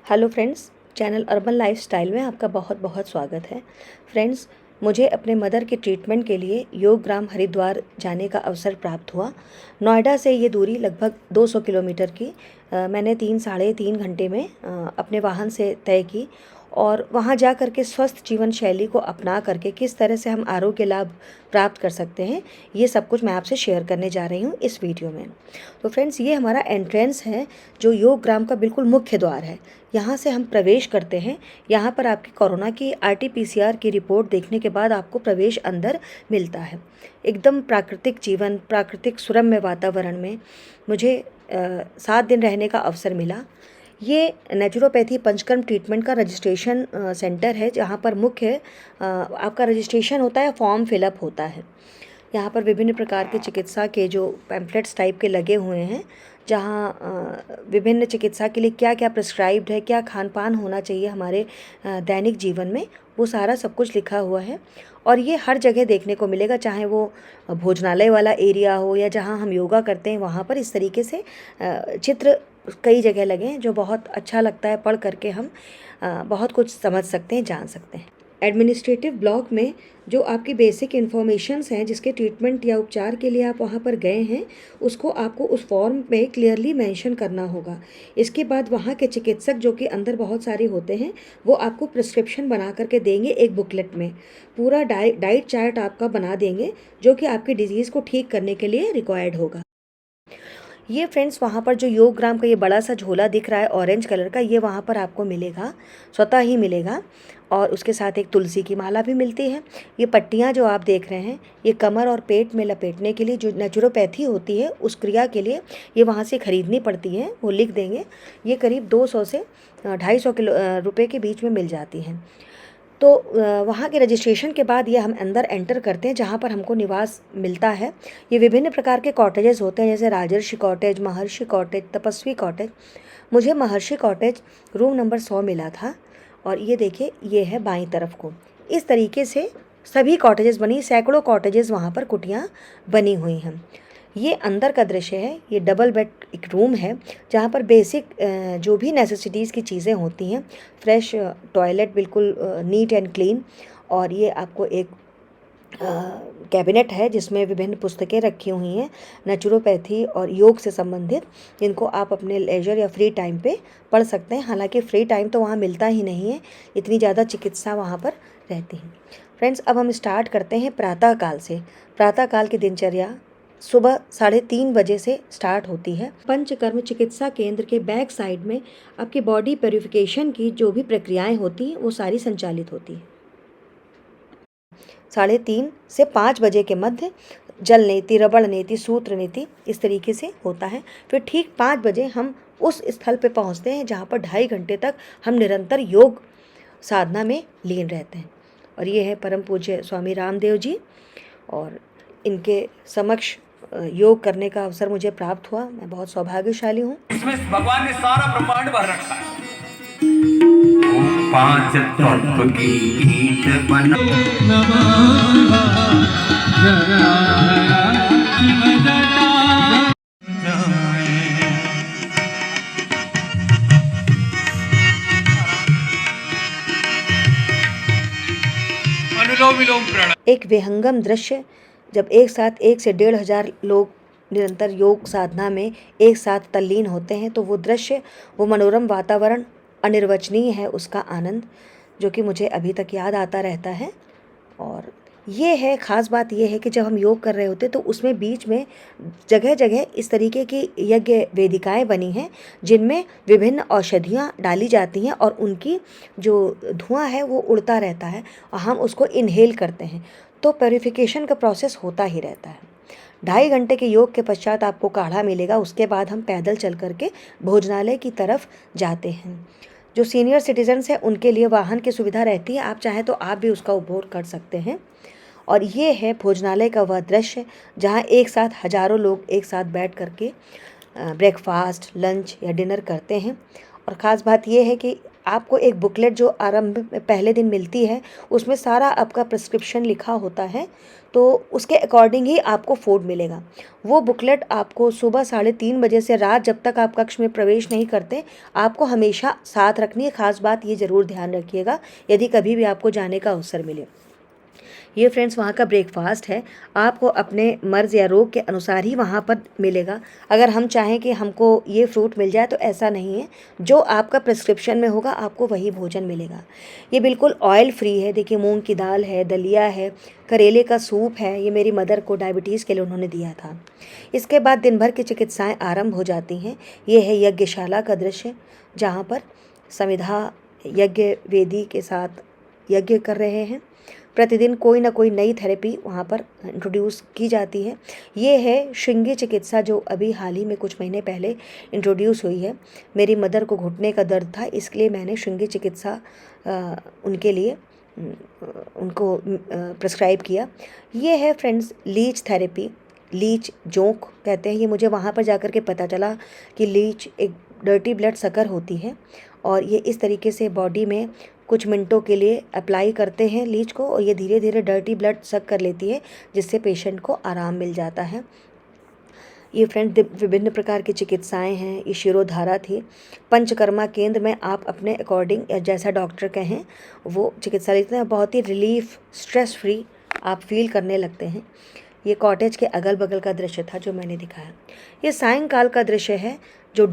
Hello friends, channel urban lifestyle में आपका बहुत बहुत स्वागत है। फ्रेंड्स, मुझे अपने मदर के ट्रीटमेंट के लिए योग ग्राम हरिद्वार जाने का अवसर प्राप्त हुआ। नोएडा से ये दूरी लगभग 200 किलोमीटर की मैंने 3 साढ़े 3 घंटे में अपने वाहन से तय की और वहाँ जा कर के स्वस्थ जीवन शैली को अपना करके किस तरह से हम आरोग्य लाभ प्राप्त कर सकते हैं, ये सब कुछ मैं आपसे शेयर करने जा रही हूँ इस वीडियो में। तो फ्रेंड्स, ये हमारा एंट्रेंस है जो योग ग्राम का बिल्कुल मुख्य द्वार है। यहाँ से हम प्रवेश करते हैं। यहाँ पर आपकी कोरोना की RT-PCR की रिपोर्ट देखने के बाद आपको प्रवेश अंदर मिलता है। एकदम प्राकृतिक जीवन, प्राकृतिक सुरम्य वातावरण में मुझे 7 दिन रहने का अवसर मिला। ये नेचुरोपैथी पंचकर्म ट्रीटमेंट का रजिस्ट्रेशन सेंटर है, जहाँ पर मुख्य आपका रजिस्ट्रेशन होता है, फॉर्म फिलअप होता है। यहाँ पर विभिन्न प्रकार के चिकित्सा के जो पैम्फलेट्स टाइप के लगे हुए हैं, जहाँ विभिन्न चिकित्सा के लिए क्या क्या प्रिस्क्राइब्ड है, क्या खान पान होना चाहिए हमारे दैनिक जीवन में, वो सारा सब कुछ लिखा हुआ है। और ये हर जगह देखने को मिलेगा, चाहे वो भोजनालय वाला एरिया हो या जहाँ हम योगा करते हैं वहाँ पर इस तरीके से चित्र कई जगह लगे हैं, जो बहुत अच्छा लगता है। पढ़ करके हम बहुत कुछ समझ सकते हैं, जान सकते हैं। एडमिनिस्ट्रेटिव ब्लॉक में जो आपकी बेसिक इन्फॉर्मेशंस हैं, जिसके ट्रीटमेंट या उपचार के लिए आप वहाँ पर गए हैं, उसको आपको उस फॉर्म में क्लियरली मेंशन करना होगा। इसके बाद वहाँ के चिकित्सक, जो कि अंदर बहुत सारे होते हैं, वो आपको प्रिस्क्रिप्शन बना करके देंगे। एक बुकलेट में पूरा डाइट चार्ट आपका बना देंगे, जो कि आपकी डिजीज़ को ठीक करने के लिए रिक्वायर्ड होगा। ये फ्रेंड्स, वहाँ पर जो योग ग्राम का ये बड़ा सा झोला दिख रहा है ऑरेंज कलर का, ये वहाँ पर आपको मिलेगा, स्वतः ही मिलेगा। और उसके साथ एक तुलसी की माला भी मिलती है। ये पट्टियाँ जो आप देख रहे हैं, ये कमर और पेट में लपेटने के लिए, जो नेचुरोपैथी होती है उस क्रिया के लिए ये वहाँ से ख़रीदनी पड़ती हैं, वो लिख देंगे। ये करीब 200 से 250 रुपये के बीच में मिल जाती हैं। तो वहाँ के रजिस्ट्रेशन के बाद ये हम अंदर एंटर करते हैं, जहाँ पर हमको निवास मिलता है। ये विभिन्न प्रकार के कॉटेजेस होते हैं, जैसे राजर्षि कॉटेज, महर्षि कॉटेज, तपस्वी कॉटेज। मुझे महर्षि कॉटेज रूम नंबर 100 मिला था। और ये देखिए, ये है बाईं तरफ को। इस तरीके से सभी कॉटेजेस बनी, सैकड़ों कॉटेजेस वहाँ पर कुटियाँ बनी हुई हैं। ये अंदर का दृश्य है। ये डबल बेड एक रूम है, जहाँ पर बेसिक जो भी नेसेसिटीज़ की चीज़ें होती हैं, फ्रेश टॉयलेट, बिल्कुल नीट एंड क्लीन। और ये आपको एक कैबिनेट है, जिसमें विभिन्न पुस्तकें रखी हुई हैं नेचुरोपैथी और योग से संबंधित, जिनको आप अपने लेजर या फ्री टाइम पे पढ़ सकते हैं। हालांकि फ्री टाइम तो वहाँ मिलता ही नहीं है, इतनी ज़्यादा चिकित्सा वहाँ पर रहती है। फ्रेंड्स, अब हम स्टार्ट करते हैं प्रातःकाल से। प्रातःकाल की दिनचर्या सुबह 3:30 बजे से स्टार्ट होती है। पंचकर्म चिकित्सा केंद्र के बैक साइड में आपकी बॉडी प्योरिफिकेशन की जो भी प्रक्रियाएं होती हैं, वो सारी संचालित होती हैं। 3:30 से 5 बजे के मध्य जल नीति, रबड़ नीति, सूत्र नीति इस तरीके से होता है। फिर ठीक 5 बजे हम उस स्थल पे पहुंचते हैं, जहाँ पर 2.5 घंटे तक हम निरंतर योग साधना में लीन रहते हैं। और ये है परम पूज्य स्वामी रामदेव जी, और इनके समक्ष योग करने का अवसर मुझे प्राप्त हुआ। मैं बहुत सौभाग्यशाली हूँ। इसमें भगवान ने सारा ब्रह्मांड भर रखा है। पांच तत्व की ईट बना अनुलोम विलोम प्राणायाम। एक विहंगम दृश्य, जब एक साथ 1 से 1,500 लोग निरंतर योग साधना में एक साथ तल्लीन होते हैं, तो वो दृश्य, वो मनोरम वातावरण अनिर्वचनीय है। उसका आनंद जो कि मुझे अभी तक याद आता रहता है। और ये है ख़ास बात, ये है कि जब हम योग कर रहे होते तो उसमें बीच में जगह जगह इस तरीके की यज्ञ वेदिकाएं बनी हैं, जिनमें विभिन्न औषधियाँ डाली जाती हैं, और उनकी जो धुआं है वो उड़ता रहता है और हम उसको इनहेल करते हैं। तो प्योरिफिकेशन का प्रोसेस होता ही रहता है। 2.5 घंटे के योग के पश्चात आपको काढ़ा मिलेगा। उसके बाद हम पैदल चल करके भोजनालय की तरफ जाते हैं। जो सीनियर सिटीजन्स हैं, उनके लिए वाहन की सुविधा रहती है, आप चाहें तो आप भी उसका उपभोग कर सकते हैं। और ये है भोजनालय का वह दृश्य, जहाँ एक साथ हजारों लोग एक साथ बैठ करके ब्रेकफास्ट, लंच या डिनर करते हैं। और ख़ास बात यह है कि आपको एक बुकलेट जो आरंभ में पहले दिन मिलती है, उसमें सारा आपका प्रिस्क्रिप्शन लिखा होता है, तो उसके अकॉर्डिंग ही आपको फूड मिलेगा। वो बुकलेट आपको सुबह 3:30 बजे से रात जब तक आप कक्ष में प्रवेश नहीं करते, आपको हमेशा साथ रखनी है। ख़ास बात ये ज़रूर ध्यान रखिएगा यदि कभी भी आपको जाने का अवसर मिले। ये फ्रेंड्स वहाँ का ब्रेकफास्ट है, आपको अपने मर्ज़ या रोग के अनुसार ही वहाँ पर मिलेगा। अगर हम चाहें कि हमको ये फ्रूट मिल जाए तो ऐसा नहीं है, जो आपका प्रिस्क्रिप्शन में होगा आपको वही भोजन मिलेगा। ये बिल्कुल ऑयल फ्री है। देखिए मूंग की दाल है, दलिया है, करेले का सूप है, ये मेरी मदर को डायबिटीज़ के लिए उन्होंने दिया था। इसके बाद दिन भर की चिकित्साएँ आरंभ हो जाती हैं। ये है यज्ञशाला का दृश्य, जहाँ पर समिधा यज्ञ वेदी के साथ यज्ञ कर रहे हैं। प्रतिदिन कोई ना कोई नई थेरेपी वहाँ पर इंट्रोड्यूस की जाती है। ये है श्रृंगी चिकित्सा, जो अभी हाल ही में कुछ महीने पहले इंट्रोड्यूस हुई है। मेरी मदर को घुटने का दर्द था, इसलिए मैंने श्रृंगी चिकित्सा उनके लिए उनको प्रिस्क्राइब किया। ये है फ्रेंड्स लीच थेरेपी, लीच जोंक कहते हैं। ये मुझे वहाँ पर जाकर के पता चला कि लीच एक डर्टी ब्लड सकर होती है, और ये इस तरीके से बॉडी में कुछ मिनटों के लिए अप्लाई करते हैं लीच को, और ये धीरे धीरे डर्टी ब्लड सक कर लेती है, जिससे पेशेंट को आराम मिल जाता है। ये फ्रेंड विभिन्न प्रकार की चिकित्साएं हैं। ये शिरोधारा थी। पंचकर्मा केंद्र में आप अपने अकॉर्डिंग या जैसा डॉक्टर कहें वो चिकित्सा लेते हैं। बहुत ही रिलीफ, स्ट्रेस फ्री आप फील करने लगते हैं। ये कॉटेज के अगल बगल का दृश्य था जो मैंने दिखाया। ये सायंकाल का दृश्य है, जो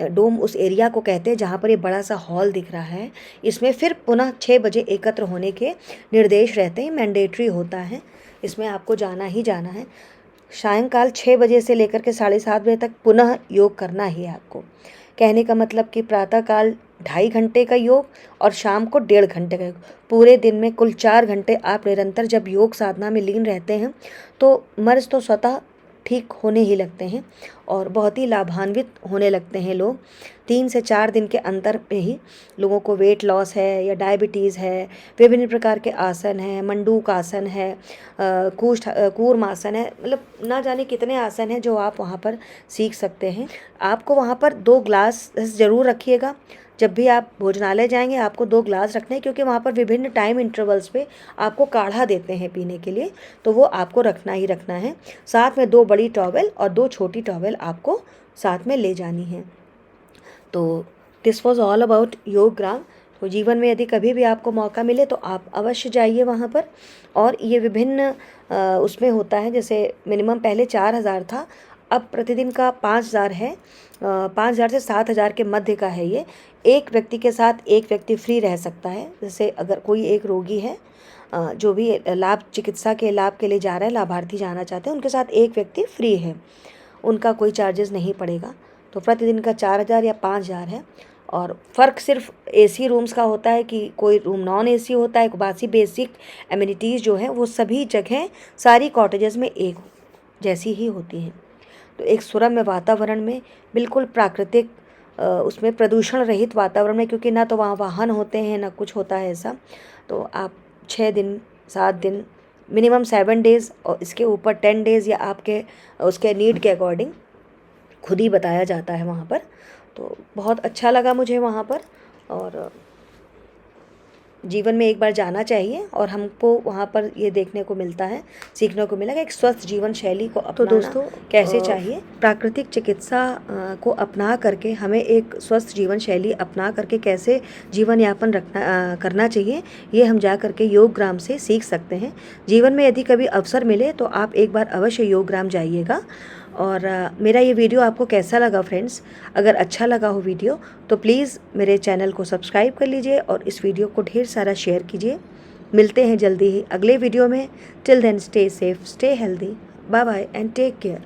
डोम उस एरिया को कहते हैं जहाँ पर ये बड़ा सा हॉल दिख रहा है। इसमें फिर पुनः 6 बजे एकत्र होने के निर्देश रहते हैं, मैंडेटरी होता है, इसमें आपको जाना ही जाना है। सायंकाल 6 बजे से लेकर के 7:30 बजे तक पुनः योग करना ही है आपको। कहने का मतलब कि प्रातःकाल 2.5 घंटे का योग और शाम को 1.5 घंटे का योग। पूरे दिन में कुल 4 घंटे आप निरंतर जब योग साधना में लीन रहते हैं तो मर्ज़ तो स्वतः ठीक होने ही लगते हैं और बहुत ही लाभान्वित होने लगते हैं लोग। 3 से 4 दिन के अंतर में ही लोगों को वेट लॉस है या डायबिटीज़ है, विभिन्न प्रकार के आसन हैं, मंडूक आसन है, कूर्मासन है, मतलब ना जाने कितने आसन हैं जो आप वहाँ पर सीख सकते हैं। आपको वहाँ पर 2 ग्लास ज़रूर रखिएगा। जब भी आप भोजनालय जाएंगे आपको 2 ग्लास रखने हैं, क्योंकि वहाँ पर विभिन्न टाइम इंटरवल्स पे आपको काढ़ा देते हैं पीने के लिए, तो वो आपको रखना ही रखना है। साथ में 2 बड़ी टॉवेल और 2 छोटी टॉवेल आपको साथ में ले जानी है। तो दिस वॉज ऑल अबाउट योग ग्राम। तो जीवन में यदि कभी भी आपको मौका मिले तो आप अवश्य जाइए वहाँ पर। और ये विभिन्न उसमें होता है, जैसे मिनिमम पहले 4,000 था, अब प्रतिदिन का 5,000 है। 5,000 से 7,000 के मध्य का है ये। एक व्यक्ति के साथ एक व्यक्ति फ्री रह सकता है। जैसे अगर कोई एक रोगी है जो भी चिकित्सा के लाभ के लिए जा रहे हैं, लाभार्थी जाना चाहते हैं, उनके साथ एक व्यक्ति फ्री है, उनका कोई चार्जेस नहीं पड़ेगा। तो प्रतिदिन का 4,000 या 5,000 है। और फ़र्क सिर्फ एसी रूम्स का होता है कि कोई रूम नॉन एसी होता है। बाकी बेसिक एमिनिटीज़ जो हैं वो सभी जगह सारी कॉटेजेस में एक जैसी ही होती हैं। तो एक सुरम्य वातावरण में, बिल्कुल प्राकृतिक, उसमें प्रदूषण रहित वातावरण में, क्योंकि ना तो वहाँ वाहन होते हैं ना कुछ होता है ऐसा। तो आप 6 दिन 7 दिन मिनिमम 7 डेज़ और इसके ऊपर 10 डेज़ या आपके उसके नीड के अकॉर्डिंग खुद ही बताया जाता है वहाँ पर। तो बहुत अच्छा लगा मुझे वहाँ पर, और जीवन में एक बार जाना चाहिए। और हमको वहाँ पर ये देखने को मिलता है, सीखने को मिला कि एक स्वस्थ जीवन शैली को अपनाना तो दोस्तों कैसे चाहिए। प्राकृतिक चिकित्सा को अपना करके हमें एक स्वस्थ जीवन शैली अपना करके कैसे जीवन यापन करना चाहिए, ये हम जा करके योग ग्राम से सीख सकते हैं। जीवन में यदि कभी अवसर मिले तो आप एक बार अवश्य योग ग्राम जाइएगा। और मेरा ये वीडियो आपको कैसा लगा फ्रेंड्स? अगर अच्छा लगा हो वीडियो तो प्लीज़ मेरे चैनल को सब्सक्राइब कर लीजिए और इस वीडियो को ढेर सारा शेयर कीजिए। मिलते हैं जल्दी ही अगले वीडियो में। Till then stay safe, stay healthy, bye bye and take care.